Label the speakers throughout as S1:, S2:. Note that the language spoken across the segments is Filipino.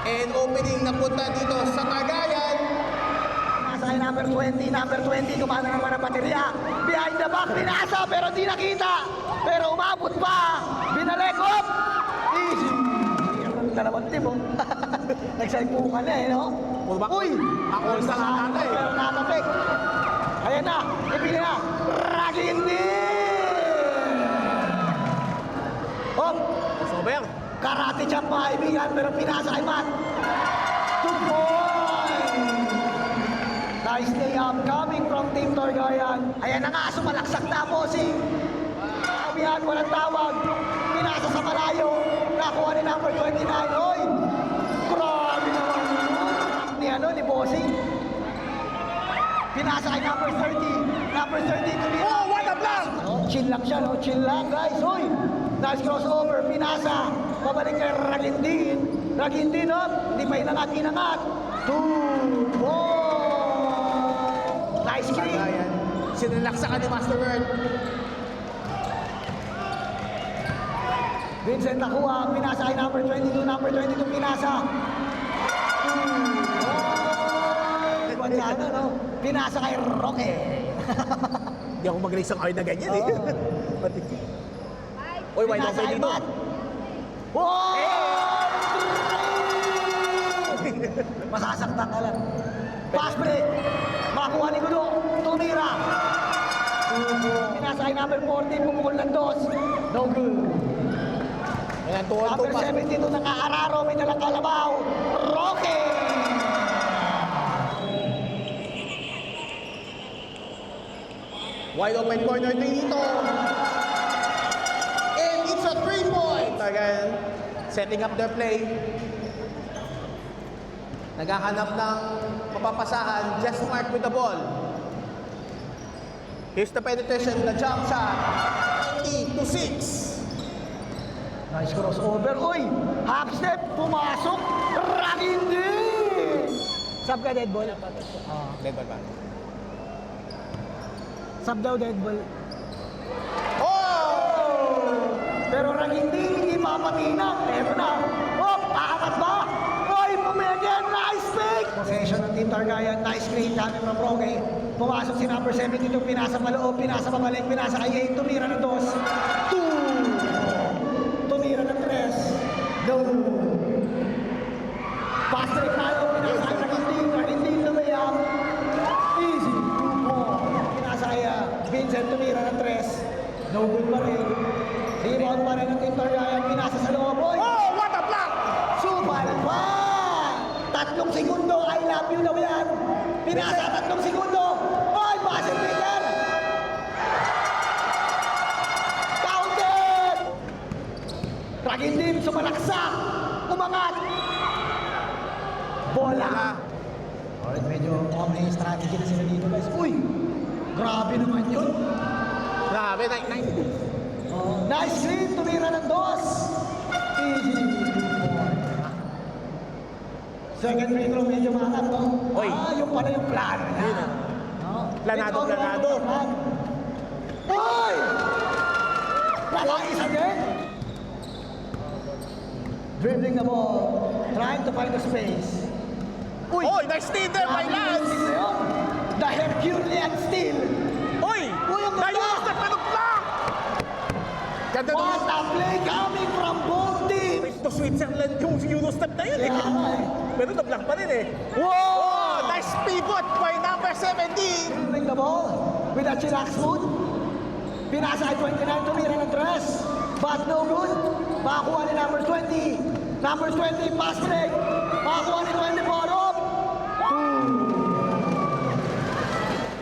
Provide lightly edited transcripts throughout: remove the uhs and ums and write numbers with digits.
S1: And opening na punta dito sa Cagayan.
S2: Nasa number 20, kumana naman ang baterya. Behind the back, pinasa pero di nakita. Pero umabot pa. Binalik, up. Easy. Ang dalawang team, oh. Nagsaypukan na eh, no? Uy!
S1: Ako sa kanata eh.
S2: Pero nakapik. Ayan na, ipili na. Ragindi! Oh,
S1: Sober.
S2: karate champ mga kaibigan, pero pinasa kay Matt. 2 points! Nice day up coming from Team Torgayan. Ayan na nga, sumalaksak na po si Kabihan, walang tawag. Pinasa sa malayo. Nakuha ni number 29. Oy! Grabe naman yun. Ni Bossing. Pinasa kay number 30. Number 30 to be...
S1: Oh, what a block!
S2: Oh, chill lang siya, no? Chill lang, guys. Oy! Nice crossover. Pinasa. Pabalik kay Ragindin. Ragindin, no? Hindi pa inangat. 2 points! Nice kick.
S1: Cagayan. Sinalaksakan ni Masterworld.
S2: Vincent nakuha, pinasa kay number 22, number 22 pinasa. Ano, no? Pinasa kay Roque.
S1: Hindi ako magaling sa card na ganyan eh.
S2: Oh.
S1: Uy, wide
S2: Pinasa
S1: open
S2: kay
S1: dito.
S2: Matt. Wow! Masasaktan ka lang. Pass break. Makuha ni Gudo. Tumira. Pinasa kay number 40, pumukol ng dos. No good.
S1: Ayan, tuwan
S2: Number
S1: pa.
S2: 72 ng Araro, may dalang kalabaw. Roque!
S1: Wide open corner 3 dito. And it's a 3-point. Again, setting up their play. Naghahanap ng mapapasahan. Just Mark with the ball. Here's the penetration, the jump shot. 20-6.
S2: Nice crossover. Uy! Half step, pumasok. Ragindi! Sub ka, dead ball.
S1: Dead ball ba?
S2: Sub daw, dead ball.
S1: Oh!
S2: Pero Ragindi, hindi papatinang. Eto na. Oh, aangat ba? Uy, pumigyan. Nice pick! Possession ng Team Targayan. Nice screen coming from Roque. Pumasok si number 72. Pinasa paloob, pinasa pabalik, pinasa kay 8. Tumira ng 2. Tumira ng 3. No. Pass break tayo. Pinasa kay Ragindi. Ragindi lumayang. Easy. 2-4. Pinasa kay Vincent. Tumira ng 3. No good pa rin. Rebound pa rin ng Team Targayan. Pinasa sa loob. Oy!
S1: Oh, what a block!
S2: Super pa! 3 segundo. I love you daw yan. Pinasa 3 segundo. Oy! Buzzer beater! Counted! Ragindin, sumalaksak. Umangat. Bola. Alright, medyo may strategy na sila dito, guys. Uy! Grabe naman yun.
S1: Grabe, nice.
S2: Oh, nice screen, tumira ng 2. Easy. Second free throw, medyo maangat, no?
S1: Oy.
S2: Yung pala yung plano niya.
S1: Yun, ah.
S2: No?
S1: Planado,
S2: It's all
S1: planado.
S2: about the plan. Oy! Isa din. Dribbling the ball. Trying to find the space. Uy!
S1: Oh, nice steal there by Lance.
S2: The Herculean steal.
S1: Uy!
S2: Uy, ang ganda!
S1: Dayos na panuklang! Ganda
S2: What
S1: naman.
S2: a play coming from both teams!
S1: Ito Switzerland yung Eurostep na yun eh.
S2: Kaya nga eh.
S1: Pero na-block pa rin eh.
S2: Whoa!
S1: Oh, nice pivot by number 17.
S2: Bring the ball with a chillax foot. Pinasa ay 29, tumira ng 3. But no good. Makakuha ni number 20. Number 20, pass break. Makakuha ni 24, up.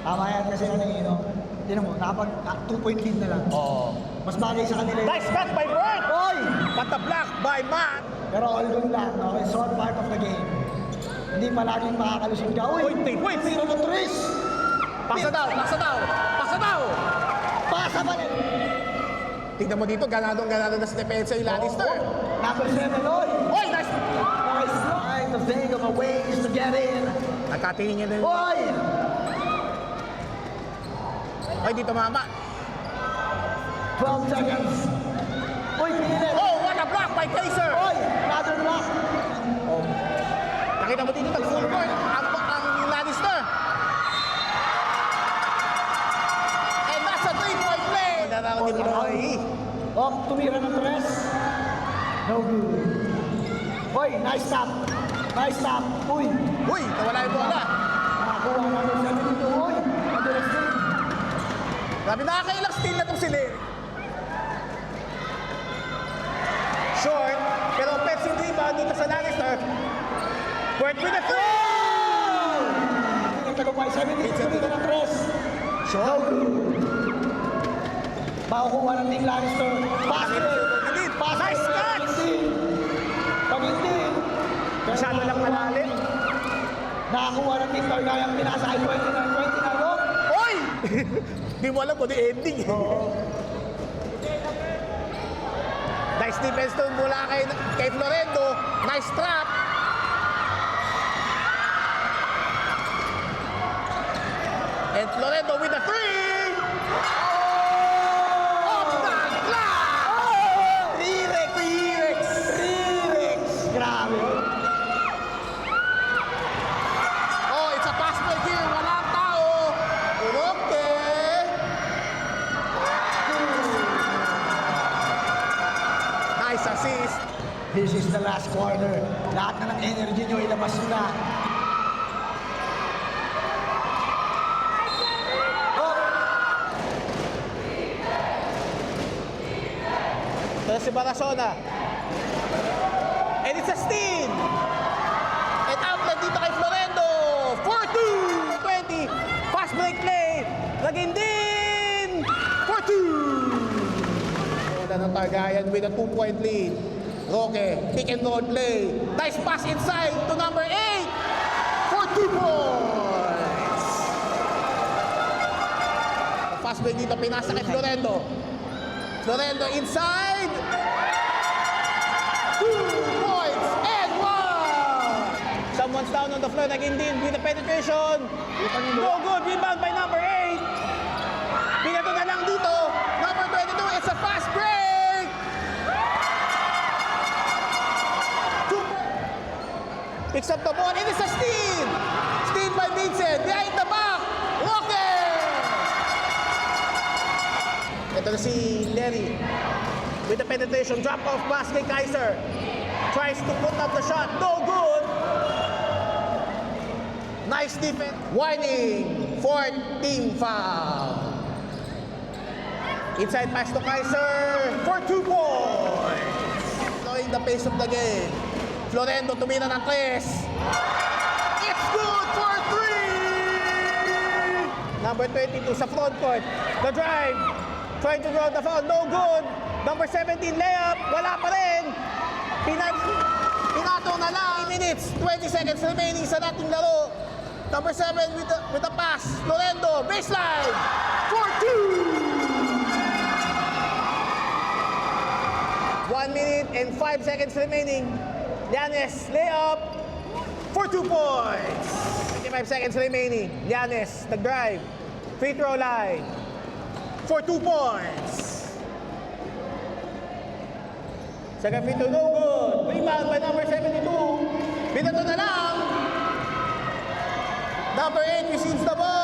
S2: Tama yan kasi ano yun, no? Tinan mo, nakapag 2-point lead na lang.
S1: Oh.
S2: Mas bagay sa kanila yun.
S1: Nice cut by Bird.
S2: Oy!
S1: But the block by Matt.
S2: Pero all good lang, no? It's all part of the game. Hindi palaging makakalusot ka. Uy!
S1: Uy, 3 points.
S2: Tiro ng 3.
S1: Pasa daw, pasa daw, pasa daw.
S2: Pasa pa rin.
S1: Tingnan mo dito, ganadong-ganado na sa depensa yung Lannister.
S2: Number 7, oy!
S1: Oy, nice.
S2: Nice trying to think of a ways to get in.
S1: Nagkatingin niya na yun.
S2: Oy!
S1: Ay, dito mama.
S2: 12 seconds. Uy, pinilit.
S1: Oh, what a block by Kaiser.
S2: Oy! Another block.
S1: Oh,
S2: No good. Hoy, nice stop. Nice stop. Uy,
S1: Uy, nawala yung bola.
S2: nakakuha na ng 72. Uy, madulas din.
S1: Grabe, nakakailang steal na itong si Larry. Short, pero offensive rebound dito sa Lannister. Work with the three!
S2: Nagtagumpay 72 dito ng press.
S1: Short.
S2: No good. Makukuha ng Team Lannister. Basket.
S1: Nice catch!
S2: Pag hindi.
S1: Masyado lang malalim.
S2: Nakakuha ng Team Targaryen. Pinasa ay 29-20 no?
S1: Oy! Di mo alam kung di ending. Nice defense to mula kay Florendo. Nice trap. And Florendo with the three. Off the glass!
S2: Rex. Grabe.
S1: Oh, it's a pass break here. Walang tao. Okay. Nice assist.
S2: This is the last quarter. Lahat na ng energy nyo ilabas nyo na. Oh,
S1: Ito si Barasona. And it's a steal. And outlet dito kay Florendo. 4-2. 20. Fast break play. Lagin din. 4-2. Wala ng Targaryen with a 2-point lead. Roque, pick and roll play. Nice pass inside to number 8. For 2 points. Fast break dito, pinasa kay Florendo. Florendo inside. 2 points and 1. Someone's down on the floor. Naging din with the penetration. No good. Rebound by number 8. Pinato na lang dito. Number 22. It's a fast break. Picks up the ball. It is a steal. Steal by Vincent. Behind the back. Roque. Ito na si Larry. With the penetration. Drop off pass kay Kaiser. Tries to put up the shot. No good. Nice defense. Warning. 4th team foul. Inside pass to Kaiser for 2 points. Slowing the pace of the game. Florendo tumina ng 3. It's good for 3. Number 22 sa front court. The drive. Trying to draw the foul. No good. Number 17 layup. Wala pa rin. Pinato na lang. 8 minutes. 20 seconds remaining sa dating laro. Number 7 with the pass. Florendo. Baseline. For 2. 1 minute and 5 seconds remaining. Giannis, layup for 2 points. 25 seconds remaining. Giannis, nag-drive. Free throw line for 2 points. Second free throw, no good. Rebound by number 72. Binato na lang. Number 8 receives the ball.